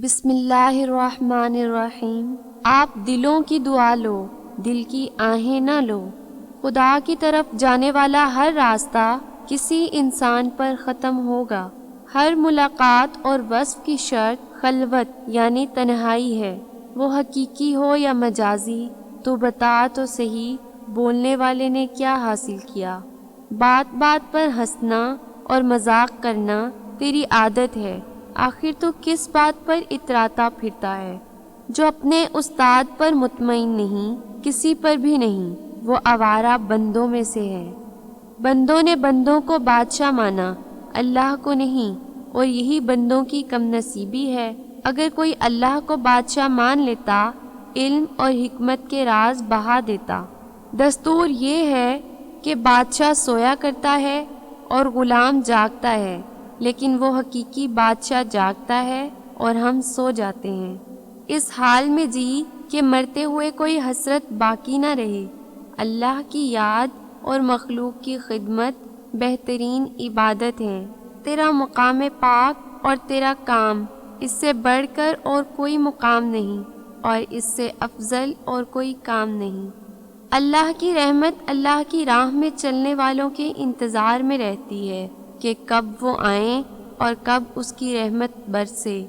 بسم اللہ الرحمن الرحیم۔ آپ دلوں کی دعا لو، دل کی آہیں نہ لو۔ خدا کی طرف جانے والا ہر راستہ کسی انسان پر ختم ہوگا۔ ہر ملاقات اور وصف کی شرط خلوت یعنی تنہائی ہے، وہ حقیقی ہو یا مجازی۔ تو بتا تو صحیح، بولنے والے نے کیا حاصل کیا؟ بات بات پر ہنسنا اور مذاق کرنا تیری عادت ہے، آخر تو کس بات پر اتراتا پھرتا ہے؟ جو اپنے استاد پر مطمئن نہیں، کسی پر بھی نہیں، وہ آوارہ بندوں میں سے ہے۔ بندوں نے بندوں کو بادشاہ مانا، اللہ کو نہیں، اور یہی بندوں کی کم نصیبی ہے۔ اگر کوئی اللہ کو بادشاہ مان لیتا، علم اور حکمت کے راز بہا دیتا۔ دستور یہ ہے کہ بادشاہ سویا کرتا ہے اور غلام جاگتا ہے، لیکن وہ حقیقی بادشاہ جاگتا ہے اور ہم سو جاتے ہیں۔ اس حال میں جی کہ مرتے ہوئے کوئی حسرت باقی نہ رہے۔ اللہ کی یاد اور مخلوق کی خدمت بہترین عبادت ہے۔ تیرا مقام پاک اور تیرا کام، اس سے بڑھ کر اور کوئی مقام نہیں، اور اس سے افضل اور کوئی کام نہیں۔ اللہ کی رحمت اللہ کی راہ میں چلنے والوں کے انتظار میں رہتی ہے کہ کب وہ آئیں اور کب اس کی رحمت برسے۔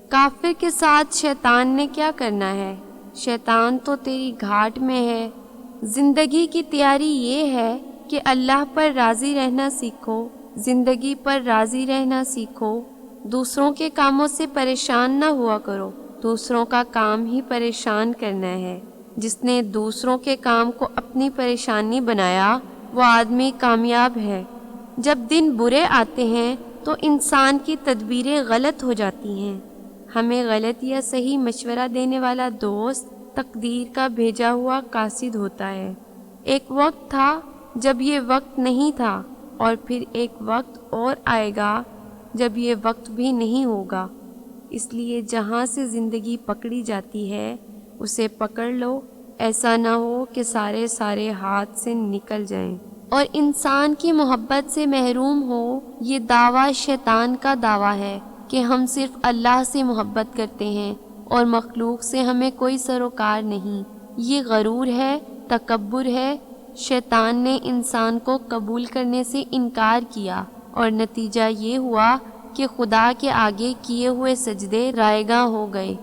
کافر کے ساتھ شیطان نے کیا کرنا ہے؟ شیطان تو تیری گھاٹ میں ہے۔ زندگی کی تیاری یہ ہے کہ اللہ پر راضی رہنا سیکھو، زندگی پر راضی رہنا سیکھو۔ دوسروں کے کاموں سے پریشان نہ ہوا کرو، دوسروں کا کام ہی پریشان کرنا ہے۔ جس نے دوسروں کے کام کو اپنی پریشانی بنایا، وہ آدمی کامیاب ہے۔ جب دن برے آتے ہیں تو انسان کی تدبیریں غلط ہو جاتی ہیں۔ ہمیں غلط یا صحیح مشورہ دینے والا دوست تقدیر کا بھیجا ہوا قاصد ہوتا ہے۔ ایک وقت تھا جب یہ وقت نہیں تھا، اور پھر ایک وقت اور آئے گا جب یہ وقت بھی نہیں ہوگا۔ اس لیے جہاں سے زندگی پکڑی جاتی ہے اسے پکڑ لو، ایسا نہ ہو کہ سارے ہاتھ سے نکل جائیں۔ اور انسان کی محبت سے محروم ہو، یہ دعویٰ شیطان کا دعویٰ ہے کہ ہم صرف اللہ سے محبت کرتے ہیں اور مخلوق سے ہمیں کوئی سروکار نہیں۔ یہ غرور ہے، تکبر ہے۔ شیطان نے انسان کو قبول کرنے سے انکار کیا، اور نتیجہ یہ ہوا کہ خدا کے آگے کیے ہوئے سجدے رائیگاں ہو گئے۔